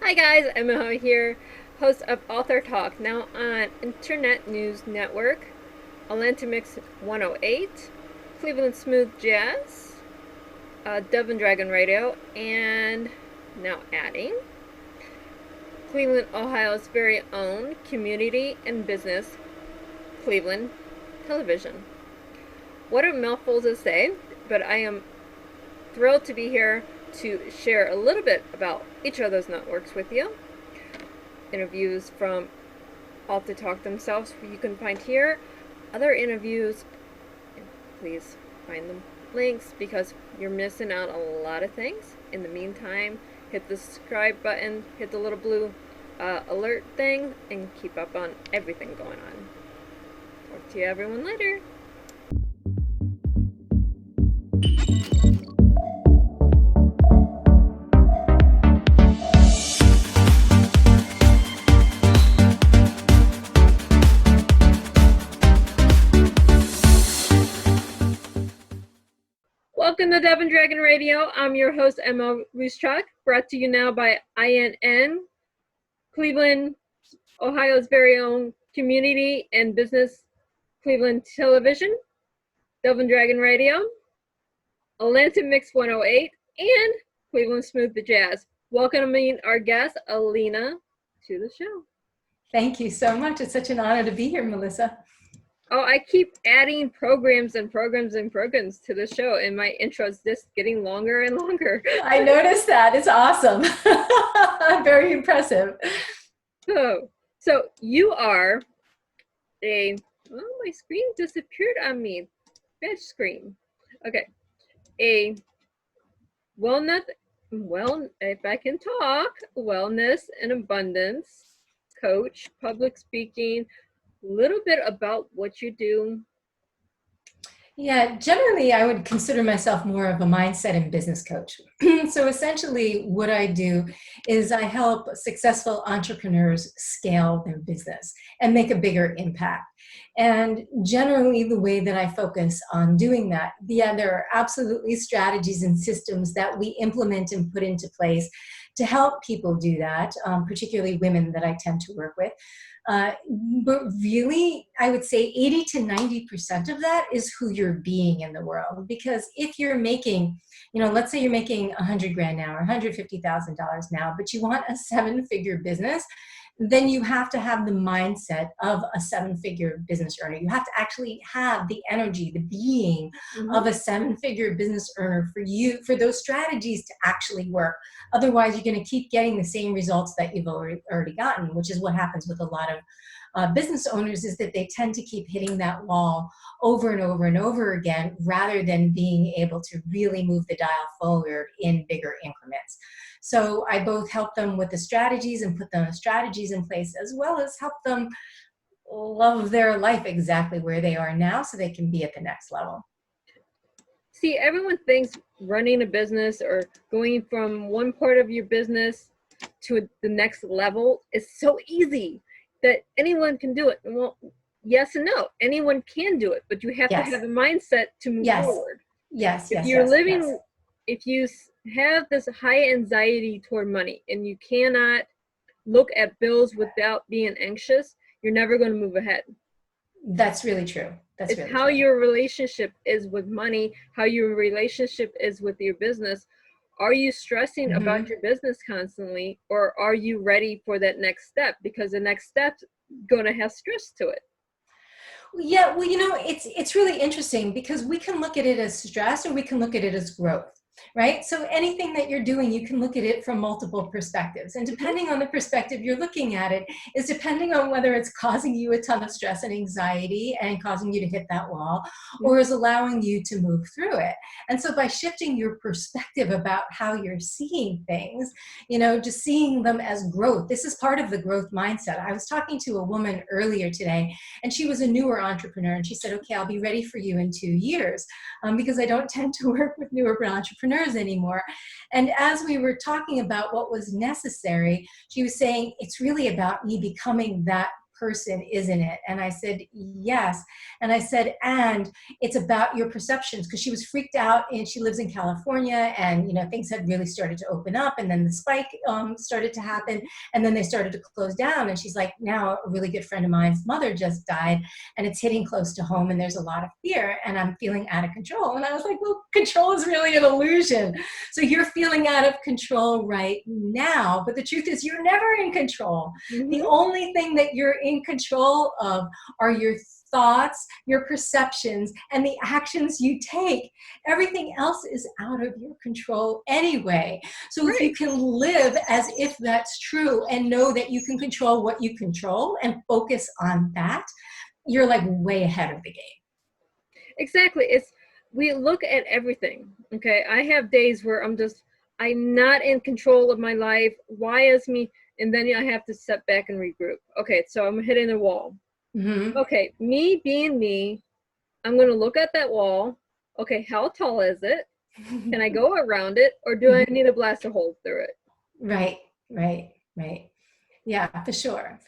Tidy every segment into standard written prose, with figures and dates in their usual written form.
Hi guys, M.L. here, host of Author Talk, now on Internet News Network, Alaina Mix 108, Cleveland Smooth Jazz, Dove and Dragon Radio, and now adding Cleveland, Ohio's very own community and business, Cleveland Television. What a mouthful to say, but I am thrilled to be here to share a little bit about each of those networks with you. Interviews from Author Talk themselves you can find here. Other interviews, please find the links because you're missing out on a lot of things. In the meantime, hit the subscribe button, hit the little blue alert thing, and keep up on everything going on. Talk to you everyone later. Welcome to Dove and Dragon Radio. I'm your host, M.L.Ruscsak, brought to you now by INN, Cleveland, Ohio's very own community and business, Cleveland Television, Dove and Dragon Radio, Alaina Mix 108, and Cleveland Smooth the Jazz. Welcoming our guest, Alaina, to the show. Thank you so much. It's such an honor to be here, Melissa. Oh, I keep adding programs and programs and programs to the show, and my intro is just getting longer and longer. I noticed that. It's awesome. Very impressive. So you are my screen disappeared on me. Bad screen. Okay. A if I can talk, wellness and abundance coach, public speaking, little bit about what you do. Yeah, generally I would consider myself more of a mindset and business coach. So essentially what I do is I help successful entrepreneurs scale their business and make a bigger impact. And generally the way that I focus on doing that, there are absolutely strategies and systems that we implement and put into place to help people do that, particularly women that I tend to work with. But really, I would say 80 to 90% of that is who you're being in the world. Because if you're making, let's say you're making 100 grand now or $150,000 now, but you want a 7-figure business, then you have to have the mindset of a 7-figure business earner. You have to actually have the energy, the being of a 7-figure business earner for those strategies to actually work. Otherwise, you're going to keep getting the same results that you've already gotten, which is what happens with a lot of business owners, is that they tend to keep hitting that wall over and over and over again, rather than being able to really move the dial forward in bigger increments. So I both help them with the strategies and put the strategies in place, as well as help them love their life exactly where they are now so they can be at the next level. See, everyone thinks running a business or going from one part of your business to the next level is so easy that anyone can do it. Well, yes and no. Anyone can do it, but you have to have a mindset to move forward. If you have this high anxiety toward money and you cannot look at bills without being anxious, you're never going to move ahead. That's really true. It's how your relationship is with money, how your relationship is with your business. Are you stressing about your business constantly, or are you ready for that next step? Because the next step's going to have stress to it. Yeah, well, it's really interesting because we can look at it as stress or we can look at it as growth. Right? So anything that you're doing, you can look at it from multiple perspectives. And depending on the perspective you're looking at it, is depending on whether it's causing you a ton of stress and anxiety and causing you to hit that wall, or is allowing you to move through it. And so by shifting your perspective about how you're seeing things, just seeing them as growth, this is part of the growth mindset. I was talking to a woman earlier today, and she was a newer entrepreneur, and she said, okay, I'll be ready for you in 2 years, because I don't tend to work with newer entrepreneurs anymore. And as we were talking about what was necessary, she was saying, it's really about me becoming that person, isn't it? And I said, yes. And I said, and it's about your perceptions, because she was freaked out and she lives in California, and things had really started to open up, and then the spike started to happen, and then they started to close down. And she's like, now a really good friend of mine's mother just died, and it's hitting close to home, and there's a lot of fear, and I'm feeling out of control. And I was like, well, control is really an illusion. So you're feeling out of control right now, but the truth is you're never in control. The only thing that you're in control of are your thoughts, your perceptions, and the actions you take. Everything else is out of your control anyway. So if you can live as if that's true and know that you can control what you control and focus on that, you're like way ahead of the game. Exactly. We look at everything. Okay. I have days where I'm not in control of my life. Why is me? And then I have to step back and regroup. Okay. So I'm hitting a wall. Okay. Me being me, I'm going to look at that wall. Okay. How tall is it? Can I go around it, or do I need to blast a hole through it? Right. Yeah, for sure.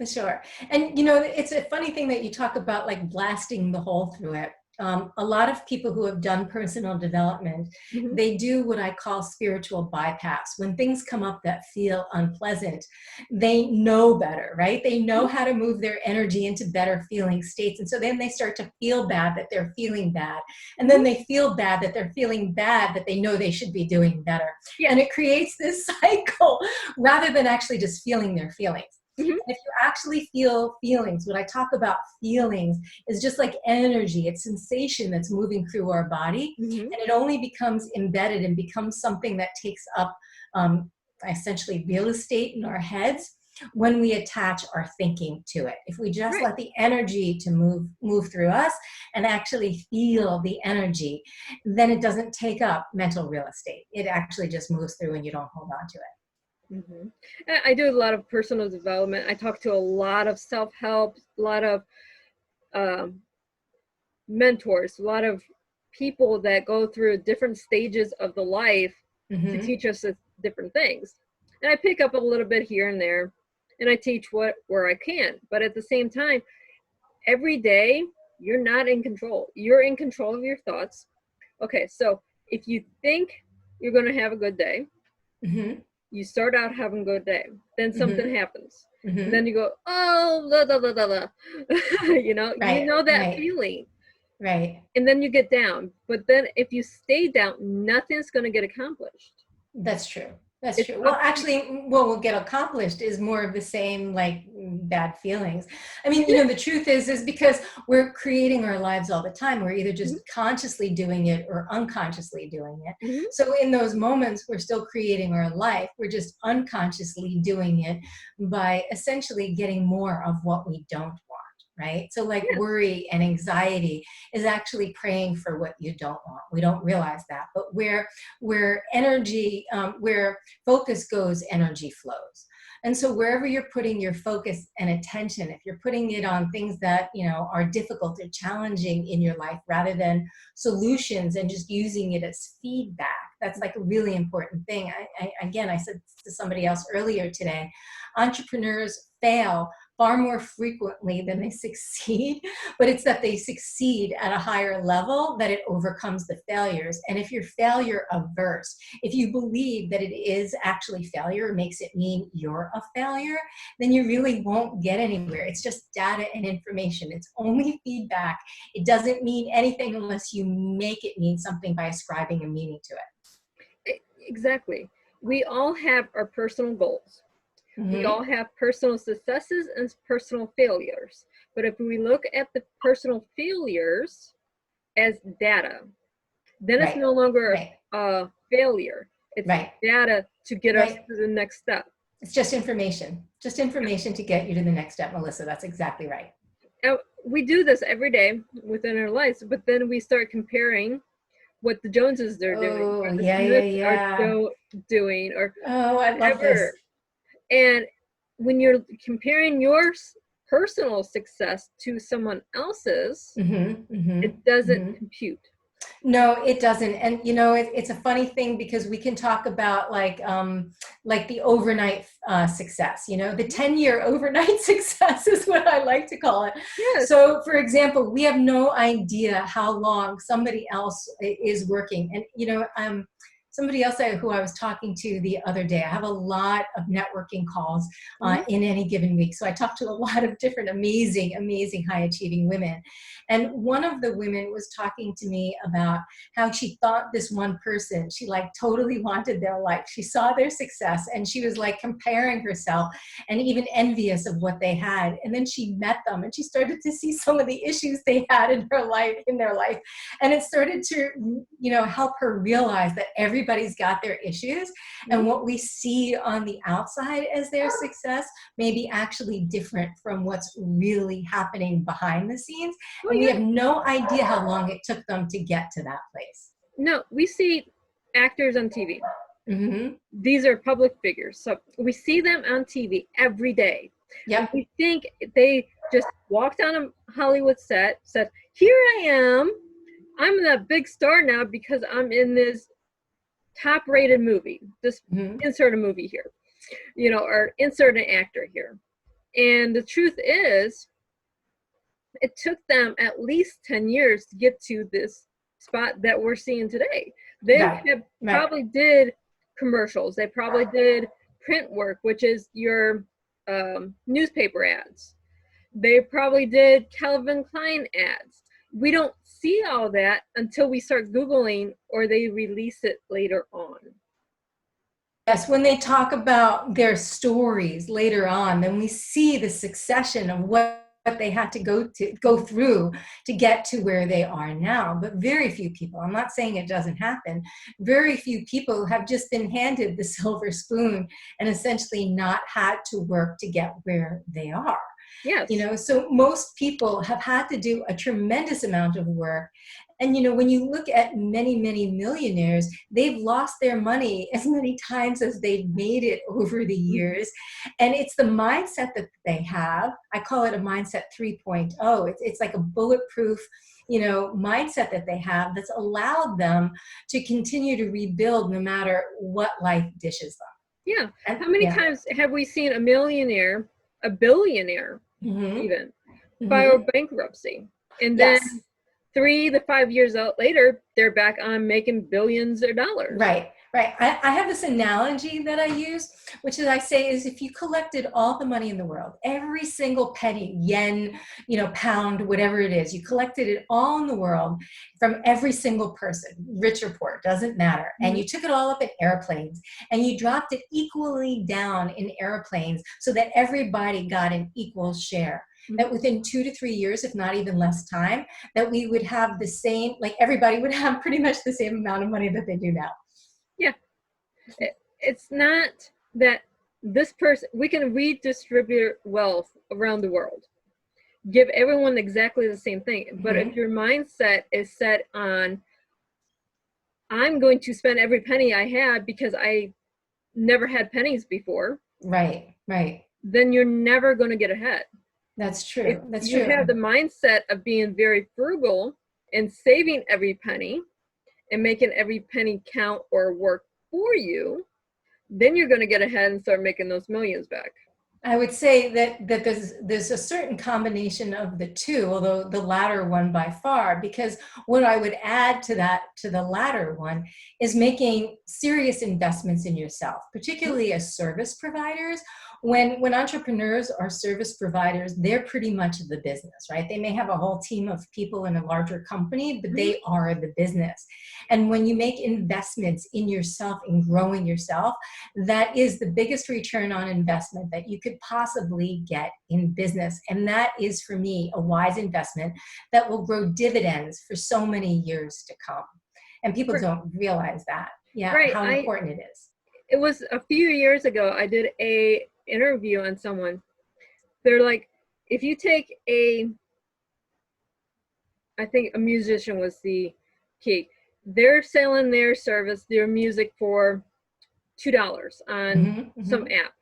And it's a funny thing that you talk about, like blasting the hole through it. A lot of people who have done personal development, they do what I call spiritual bypass. When things come up that feel unpleasant, they know better, right? They know how to move their energy into better feeling states. And so then they start to feel bad that they're feeling bad. And then they feel bad that they're feeling bad, that they know they should be doing better. And it creates this cycle rather than actually just feeling their feelings. If you actually feel feelings, what I talk about feelings is just like energy. It's sensation that's moving through our body, and it only becomes embedded and becomes something that takes up essentially real estate in our heads when we attach our thinking to it. If we just let the energy to move through us and actually feel the energy, then it doesn't take up mental real estate. It actually just moves through and you don't hold on to it. I do a lot of personal development. I talk to a lot of self-help, a lot of mentors, a lot of people that go through different stages of the life to teach us different things. And I pick up a little bit here and there, and I teach where I can. But at the same time, every day, you're not in control. You're in control of your thoughts. Okay, so if you think you're going to have a good day, you start out having a good day, then something happens. And then you go, oh, blah, blah, blah, blah, blah. You know that feeling. Right. And then you get down. But then if you stay down, nothing's going to get accomplished. That's true. Well, actually, what will get accomplished is more of the same, like bad feelings. I mean, the truth is because we're creating our lives all the time. We're either just consciously doing it or unconsciously doing it. So in those moments, we're still creating our life. We're just unconsciously doing it by essentially getting more of what we don't want. Right? So like worry and anxiety is actually praying for what you don't want. We don't realize that, but where energy, where focus goes, energy flows. And so wherever you're putting your focus and attention, if you're putting it on things that, are difficult or challenging in your life rather than solutions and just using it as feedback, that's like a really important thing. I said to somebody else earlier today, entrepreneurs fail far more frequently than they succeed, but it's that they succeed at a higher level that it overcomes the failures. And if you're failure averse, if you believe that it is actually failure makes it mean you're a failure, then you really won't get anywhere. It's just data and information. It's only feedback. It doesn't mean anything unless you make it mean something by ascribing a meaning to it. Exactly. We all have our personal goals. We all have personal successes and personal failures. But if we look at the personal failures as data, then it's no longer a failure. It's data to get us to the next step. It's just information to get you to the next step, Melissa. That's exactly right. We do this every day within our lives, but then we start comparing what the Joneses are doing, or the Smiths are doing, or I love this. And when you're comparing your personal success to someone else's, it doesn't compute. No, it doesn't. And it's a funny thing because we can talk about like the overnight success. The 10-year overnight success is what I like to call it. Yes. So, for example, we have no idea how long somebody else is working, and somebody else who I was talking to the other day. I have a lot of networking calls Mhm. in any given week, so I talk to a lot of different amazing, amazing, high achieving women. And one of the women was talking to me about how she thought this one person, she like totally wanted their life. She saw their success and she was like comparing herself and even envious of what they had. And then she met them and she started to see some of the issues they had in their life. And it started to, help her realize that everybody's got their issues, and Mhm. what we see on the outside as their success may be actually different from what's really happening behind the scenes. Oh And we yeah. have no idea how long it took them to get to that place. No, we see actors on TV. Mm-hmm. These are public figures, so we see them on TV every day, and Yep. we think they just walked on a Hollywood set, said, "Here I am. I'm the big star now because I'm in this top-rated movie. Just Mm-hmm. insert a movie here, or insert an actor here." And the truth is, it took them at least 10 years to get to this spot that we're seeing today. They Right. have Right. probably did commercials. They probably did print work, which is your newspaper ads. They probably did Calvin Klein ads. We don't see all that until we start Googling or they release it later on. Yes, when they talk about their stories later on, then we see the succession of what they had to go through to get to where they are now. But very few people, I'm not saying it doesn't happen, very few people have just been handed the silver spoon and essentially not had to work to get where they are. Yes. So most people have had to do a tremendous amount of work. And when you look at many, many millionaires, they've lost their money as many times as they've made it over the years. And it's the mindset that they have. I call it a mindset 3.0. It's like a bulletproof mindset that they have that's allowed them to continue to rebuild no matter what life dishes them. Yeah. And How many yeah. times have we seen a millionaire, a billionaire, Hmm. even file Hmm. bankruptcy, and then Yes. 3 to 5 years out later, they're back on making billions of dollars. Right, right. I have this analogy that I use, which is I say is if you collected all the money in the world, every single penny, yen, pound, whatever it is, you collected it all in the world from every single person, rich or poor, doesn't matter. And Mhm. you took it all up in airplanes and you dropped it equally down in airplanes so that everybody got an equal share. That within 2 to 3 years, if not even less time, that we would have the same, like everybody would have pretty much the same amount of money that they do now. Yeah, it's not that this person, we can redistribute wealth around the world, give everyone exactly the same thing. But if Mm-hmm. your mindset is set on, I'm going to spend every penny I had because I never had pennies before, Right, right. then you're never going to get ahead. That's If true. That's you have true. the mindset of being very frugal and saving every penny and making every penny count or work for you, then you're going to get ahead and start making those millions back. I would say that there's a certain combination of the two, although the latter one by far, because what I would add to the latter one is making serious investments in yourself, particularly as service providers. When entrepreneurs are service providers, they're pretty much the business, right? They may have a whole team of people in a larger company, but Mhm. they are the business. And when you make investments in yourself and growing yourself, that is the biggest return on investment that you could possibly get in business. And that is, for me, a wise investment that will grow dividends for so many years to come. And people don't realize that, yeah, Right. how important it is. It was a few years ago, I did a interview on someone. They're like, if you take I think a musician was the key. They're selling their service, their music for $2 on Hmm. some Hmm. app.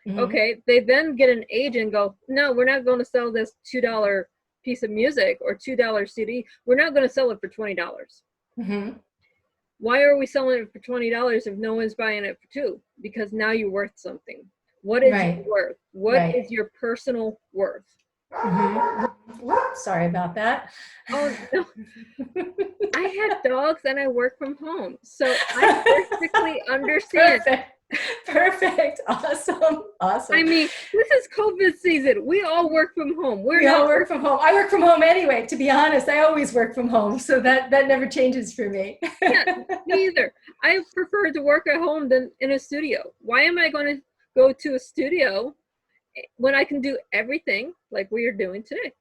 Hmm. Okay, they then get an agent and go, no, we're not going to sell this $2 piece of music or $2 CD. We're not going to sell it for $20. Mm-hmm. Why are we selling it for $20 if no one's buying it for two? Because now you're worth something. What is your Right. worth? What Right. is your personal worth? Mm-hmm. Whoops, sorry about that. Oh no, I have dogs and I work from home, so I perfectly understand. Perfect. Perfect. Awesome. I Awesome. mean, this is COVID season. We all work from home. We're We all not work from home. I work from home anyway, to be honest. I always work from home. So that never changes for me. Yeah, me either. I prefer to work at home than in a studio. Why am I going to go to a studio when I can do everything like we are doing today?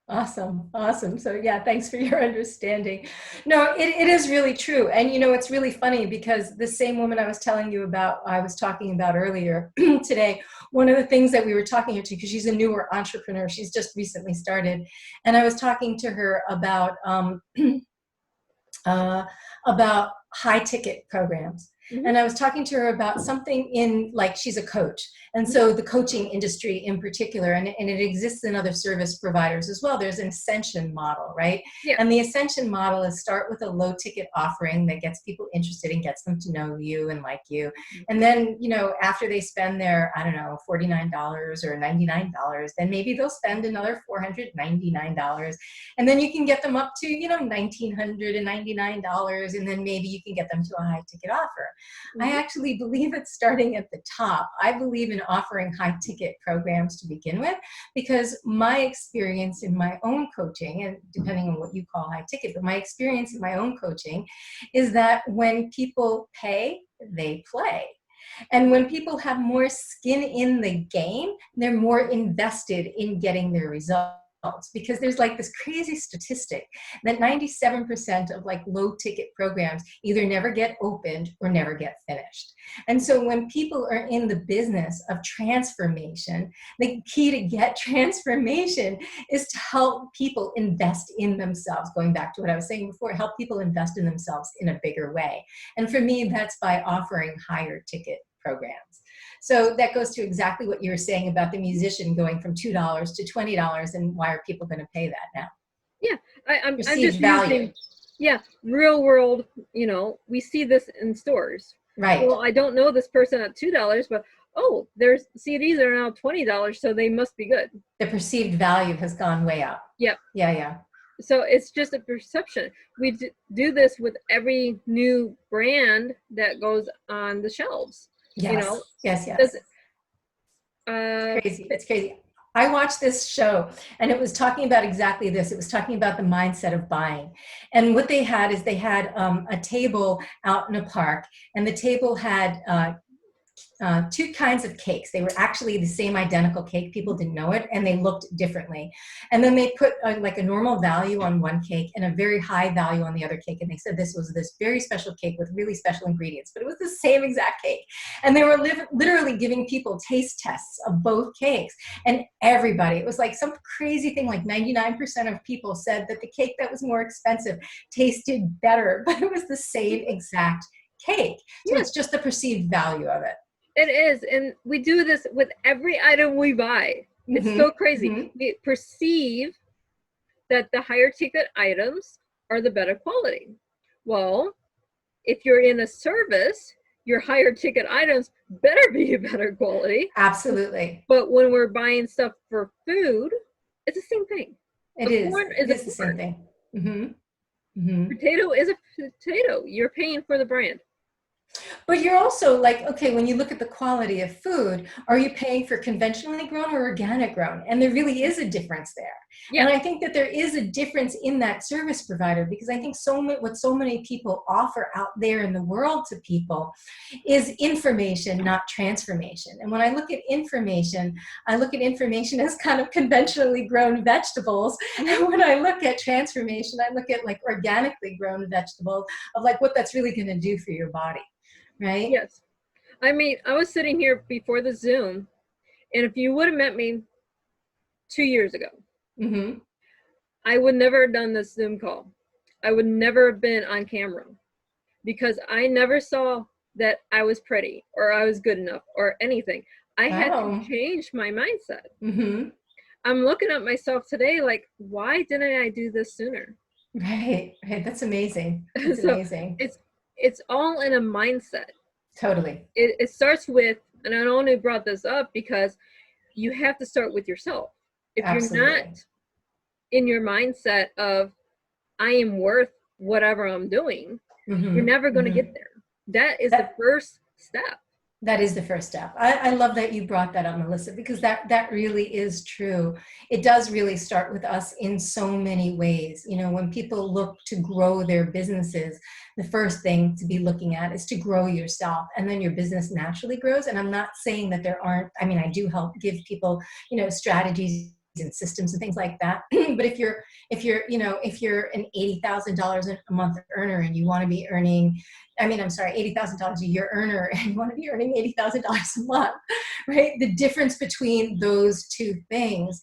Awesome. Awesome. So yeah, thanks for your understanding. No, it is really true. And it's really funny because the same woman I was telling you about, I was talking about earlier today, one of the things that we were talking to, because she's a newer entrepreneur, she's just recently started. And I was talking to her uh, about high ticket programs. Mm-hmm. And I was talking to her about something in, like, she's a coach. And so the coaching industry in particular, and it exists in other service providers as well, there's an ascension model, right? Yeah. And the ascension model is start with a low ticket offering that gets people interested and gets them to know you and like you. And then, after they spend their, I don't know, $49 or $99, then maybe they'll spend another $499. And then you can get them up to, $1,999. And then maybe you can get them to a high ticket offer. Mm-hmm. I actually believe it's starting at the top. I believe in offering high ticket programs to begin with, because my experience in my own coaching, and depending on what you call high ticket, but my experience in my own coaching is that when people pay, they play. And when people have more skin in the game, they're more invested in getting their results. Because there's like this crazy statistic that 97% of like low ticket programs either never get opened or never get finished. And so when people are in the business of transformation, the key to get transformation is to help people invest in themselves. Going back to what I was saying before, help people invest in themselves in a bigger way. And for me, that's by offering higher ticket programs. So that goes to exactly what you were saying about the musician going from $2 to $20, and why are people going to pay that now? Yeah, I'm Perceived just value. using, real world. We see this in stores. Right. Well, I don't know this person at $2, but their CDs are now $20, so they must be good. The perceived value has gone way up. Yep. Yeah. So it's just a perception. We do this with every new brand that goes on the shelves. Yes. Yes. Crazy. It's crazy. I watched this show and it was talking about exactly this. It was talking about the mindset of buying. And what they had is they had a table out in a park, and the table had two kinds of cakes. They were actually the same identical cake. People didn't know it, and they looked differently. And then they put like a normal value on one cake and a very high value on the other cake. And they said this was this very special cake with really special ingredients, but it was the same exact cake. And they were literally giving people taste tests of both cakes. And everybody, it was like some crazy thing, like 99% of people said that the cake that was more expensive tasted better, but it was the same exact cake. So it's just the perceived value of it. It is, and we do this with every item we buy. It's so crazy. We perceive that the higher ticket items are the better quality. Well, if you're in a service, your higher ticket items better be better quality. Absolutely. But when we're buying stuff for food, it's the same thing. It is the same thing. Potato is a potato. You're paying for the brand. But you're also like, okay, when you look at the quality of food, are you paying for conventionally grown or organic grown? And there really is a difference there. Yeah. And I think that there is a difference in that service provider, because I think what so many people offer out there in the world to people is information, not transformation. And when I look at information as kind of conventionally grown vegetables. And when I look at transformation, I look at like organically grown vegetables of like what that's really going to do for your body. Right? Yes. I mean, I was sitting here before the Zoom, and if you would have met me 2 years ago, I would never have done this Zoom call. I would never have been on camera, because I never saw that I was pretty or I was good enough or anything. I had to change my mindset. I'm looking at myself today like, why didn't I do this sooner? Right. Right. That's amazing. That's So amazing. it's all in a mindset. Totally. It starts with, and I only brought this up because you have to start with yourself. If you're not Absolutely. in your mindset of I am worth whatever I'm doing, you're Hmm. never going to Hmm. get there. That is the That first step. that is the first step. I love that you brought that up, Melissa, because that really is true. It does really start with us in so many ways. You know, when people look to grow their businesses, the first thing to be looking at is to grow yourself, and then your business naturally grows. And I'm not saying that there aren't, I mean, I do help give people, you know, strategies and systems and things like that. But if you're an $80,000 a month earner and you want to be earning, I mean, I'm sorry, $80,000 a year earner, and you want to be earning $80,000 a month, right? The difference between those two things,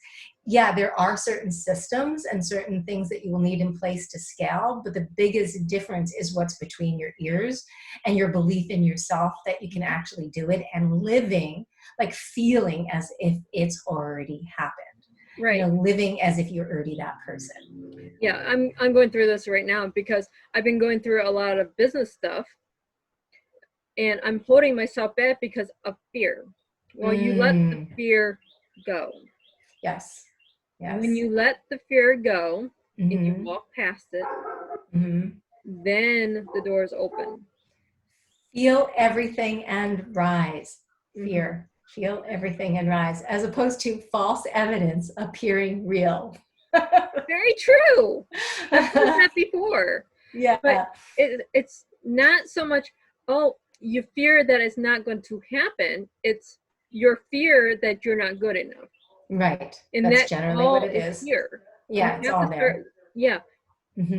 yeah, there are certain systems and certain things that you will need in place to scale, but the biggest difference is what's between your ears and your belief in yourself that you can actually do it, and living, like feeling as if it's already happened. You Right. know, living as if you're already that person. Yeah, I'm going through this right now because I've been going through a lot of business stuff, and I'm holding myself back because of fear. Well, you let the Mm, fear go. yes, When yes. you let the fear go and you Hmm. walk past it, Hmm. then the doors open. Feel everything and rise. Hmm. Fear. Feel everything and rise, as opposed to false evidence appearing real. Very true. I've heard that before. But Yeah, it's not so much, oh, you fear that it's not going to happen. It's your fear that you're not good enough. right. And That's that generally what all it is is. fear. You Yeah, it's have to all start, there. yeah,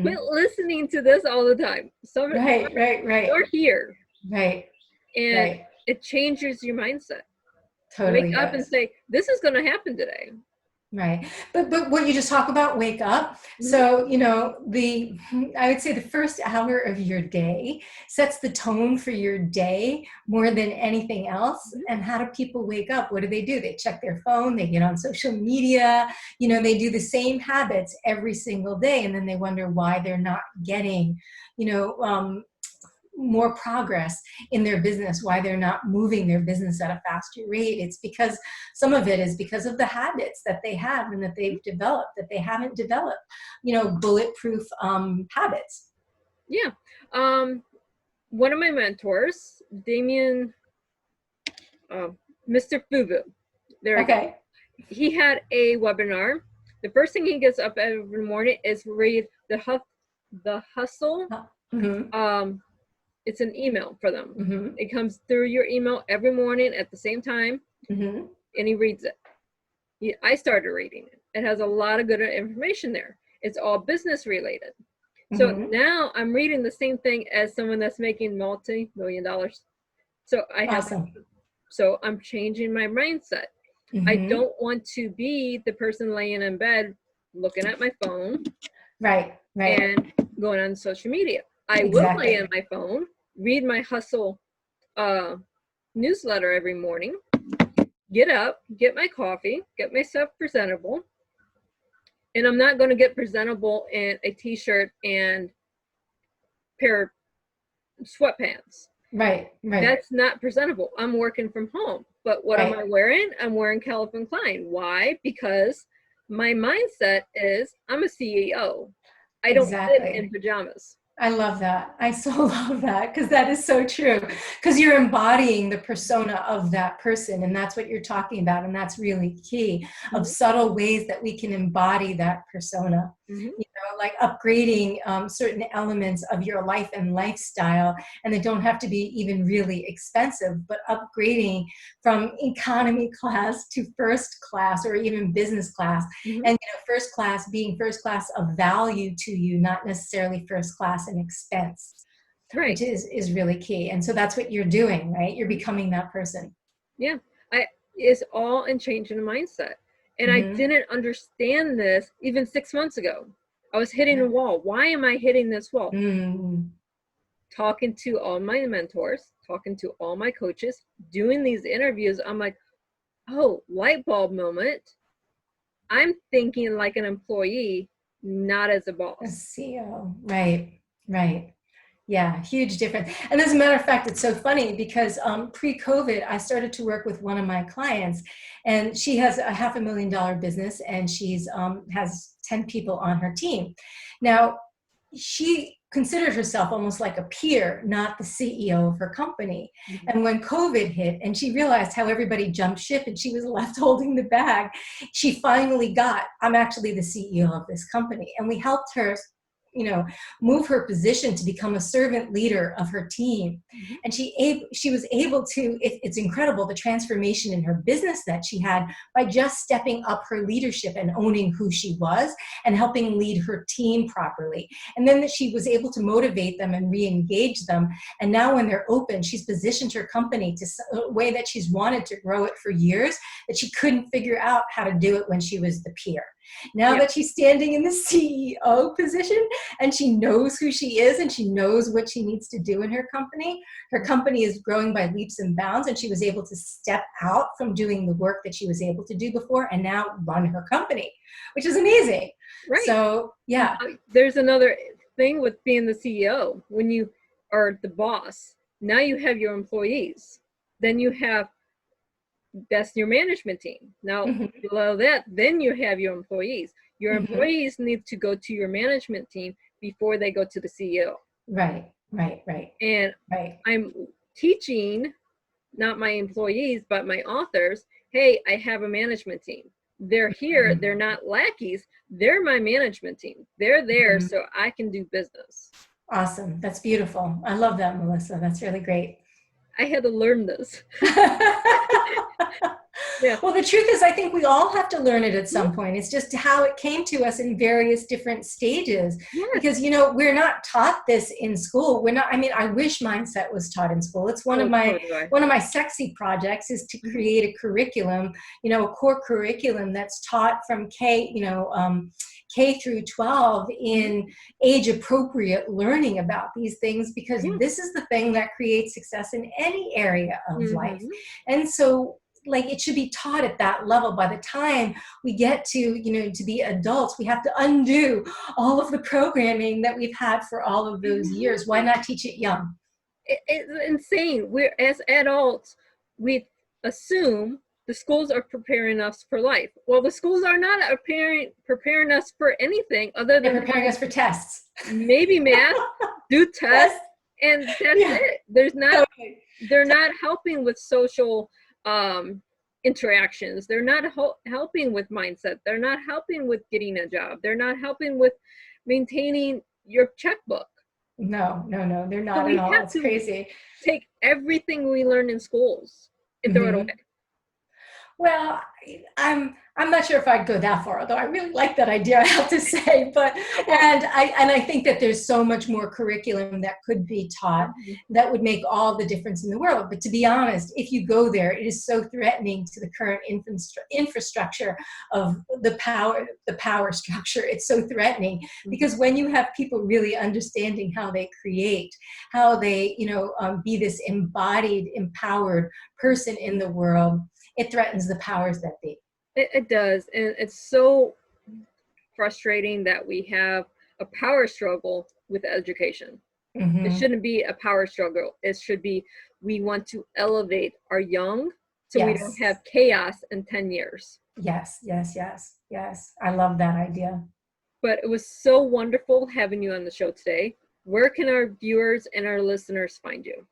quit Hmm. listening to this all the time. Right, right, right, You're here, right, and right. it changes your mindset. Wake Totally up and does. say, this is going to happen today. Right. But what you just talk about, wake up. Hmm. So, you know, I would say the first hour of your day sets the tone for your day more than anything else. And how do people wake up? What do? They check their phone, they get on social media, you know, they do the same habits every single day, and then they wonder why they're not getting, you know, more progress in their business, why they're not moving their business at a faster rate. It's because some of it is because of the habits that they have and that they've developed, that they haven't developed, you know, bulletproof habits. Yeah. Um, One of my mentors, Damien, Mr. Fubu, there we go. Okay. He had a webinar. The first thing he gets up every morning is read the hustle. Mm-hmm. Um, it's an email for them. Mm-hmm. It comes through your email every morning at the same time, Mm-hmm. and he reads it. I started reading it. It has a lot of good information there. It's all business related. So Mm-hmm. now I'm reading the same thing as someone that's making multi-million dollars. So I have, Awesome. so I'm changing my mindset. I Mm-hmm. don't want to be the person laying in bed looking at my phone Right. Right. and going on social media. I will lay on Exactly. my phone, read my hustle uh, newsletter every morning, get up, get my coffee, get myself presentable. And I'm not going to get presentable in a t-shirt and pair of sweatpants. Right. Right. That's not presentable. I'm working from home. But what am I Right. wearing? I'm wearing Calvin Klein. Why? Because my mindset is I'm a CEO. I don't sit in Exactly. pajamas. I love that. I so love that because that is so true. Because you're embodying the persona of that person, and that's what you're talking about. And that's really key, of Mm-hmm. subtle ways that we can embody that persona. Mm-hmm. You know, like upgrading certain elements of your life and lifestyle. And they don't have to be even really expensive, but upgrading from economy class to first class or even business class. Mm-hmm. And, you know, first class being first class of value to you, not necessarily first class in expense, which Right. is really key. And so that's what you're doing, right? You're becoming that person. Yeah. I It's all in changing the mindset. And I Hmm. didn't understand this even 6 months ago. I was hitting a Yeah. wall. Why am I hitting this wall? Mm. Talking to all my mentors, talking to all my coaches, doing these interviews, I'm like, oh, light bulb moment. I'm thinking like an employee, not as a A boss. CEO, right, right. Yeah, huge difference. And as a matter of fact, it's so funny because pre-COVID, I started to work with one of my clients, and she has a $500,000 business, and she's has 10 people on her team. Now, she considered herself almost like a peer, not the CEO of her company. Mhm. And when COVID hit and she realized how everybody jumped ship and she was left holding the bag, she finally got, I'm actually the CEO of this company. And we helped her, move her position to become a servant leader of her team. Mhm. And she was able to, it's incredible, the transformation in her business that she had by just stepping up her leadership and owning who she was and helping lead her team properly. And then that she was able to motivate them and re-engage them. And now when they're open, she's positioned her company to a way that she's wanted to grow it for years, that she couldn't figure out how to do it when she was the peer. Now Yeah. that she's standing in the CEO position and she knows who she is and she knows what she needs to do in her company is growing by leaps and bounds, and she was able to step out from doing the work that she was able to do before and now run her company, which is amazing. Right. So yeah. There's another thing with being the CEO. When you are the boss, now you have your employees. Then you have that's your management team. Now Mhm, below that, then you have your employees. Your mhm. employees need to go to your management team before they go to the CEO. Right, right, right, And right. I'm teaching not my employees, but my authors, hey, I have a management team. They're here, Mhm, they're not lackeys, they're my management team. They're there mhm. so I can do business. Awesome. That's beautiful. I love that, Melissa. That's really great. I had to learn this. Yeah. Well, the truth is, I think we all have to learn it at some point. It's just how it came to us in various different stages. Yes. Because, we're not taught this in school. We're not, I mean, I wish mindset was taught in school. It's Oh, so do I. one of my sexy projects is to Mhm. create a curriculum, a core curriculum that's taught from K through 12 Mhm. in age appropriate learning about these things, because Yeah. this is the thing that creates success in any area of life. Mhm. And so, like, it should be taught at that level. By the time we get to be adults, we have to undo all of the programming that we've had for all of I those years. Why know. not teach it young? It's insane. We're as adults, we assume the schools are preparing us for life. Well, the schools are not preparing us for anything other They're than preparing us for tests. maybe math, do tests, Yes. and that's Yeah, it. There's not totally. they're not helping with social um, interactions. They're not helping with mindset. They're not helping with getting a job. They're not helping with maintaining your checkbook. No, no, no, they're So not at we all. have It's to crazy. take everything we learn in schools and throw it Hmm. away. Well, I'm not sure if I'd go that far, although I really like that idea, I have to say. But Well, and I think that there's so much more curriculum that could be taught that would make all the difference in the world. But to be honest, if you go there, it is so threatening to the current infrastructure of the power structure. It's so threatening because when you have people really understanding how they create, how they be this embodied, empowered person in the world, it threatens the powers that be. it does, and it's so frustrating that we have a power struggle with education. It Hmm. shouldn't be a power struggle. It should be we want to elevate our young so we don't Yes, have chaos in 10 years. yes, yes, yes, yes. I love that idea. But it was so wonderful having you on the show today. Where can our viewers and our listeners find you?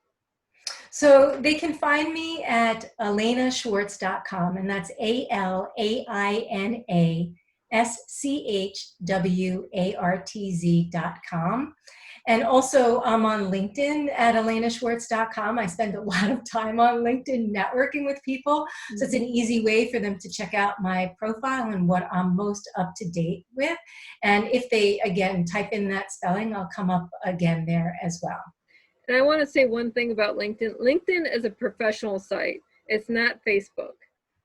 So they can find me at alainaschwartz.com, and that's ALAINASCHWARTZ.com. And also, I'm on LinkedIn at alainaschwartz.com. I spend a lot of time on LinkedIn networking with people. So it's an easy way for them to check out my profile and what I'm most up to date with. And if they, again, type in that spelling, I'll come up again there as well. And I want to say one thing about LinkedIn. LinkedIn is a professional site. It's not Facebook.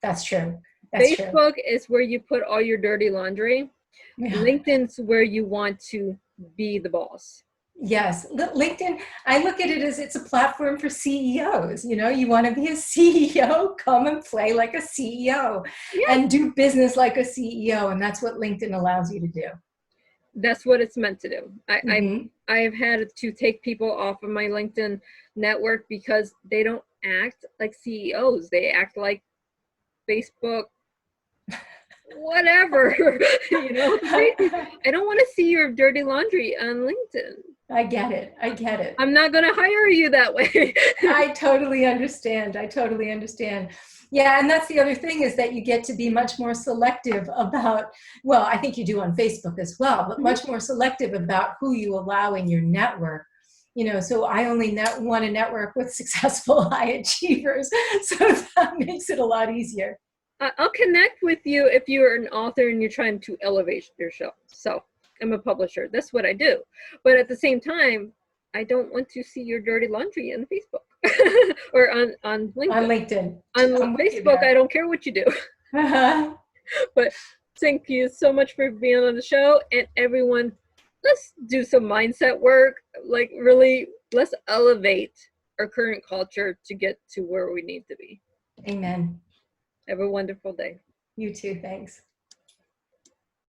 That's true. That's true. Facebook is where you put all your dirty laundry. Yeah. LinkedIn's where you want to be the boss. Yes, LinkedIn, I look at it as it's a platform for CEOs. You want to be a CEO, come and play like a CEO Yes. and do business like a CEO. And that's what LinkedIn allows you to do. That's what it's meant to do. Hmm. I've had to take people off of my LinkedIn network because they don't act like CEOs. They act like Facebook, whatever. I don't want to see your dirty laundry on LinkedIn. I get it. I get it. I'm not going to hire you that way. I totally understand. I totally understand. Yeah, and that's the other thing is that you get to be much more selective about, well, I think you do on Facebook as well, but much more selective about who you allow in your network. So I only want to network with successful high achievers. So that makes it a lot easier. I'll connect with you if you're an author and you're trying to elevate yourself. So I'm a publisher. That's what I do. But at the same time, I don't want to see your dirty laundry on Facebook or on LinkedIn. On LinkedIn. On Facebook, I don't care what you do. Uh-huh. But thank you so much for being on the show. And everyone, let's do some mindset work. Like, really, let's elevate our current culture to get to where we need to be. Amen. Have a wonderful day. You too. Thanks.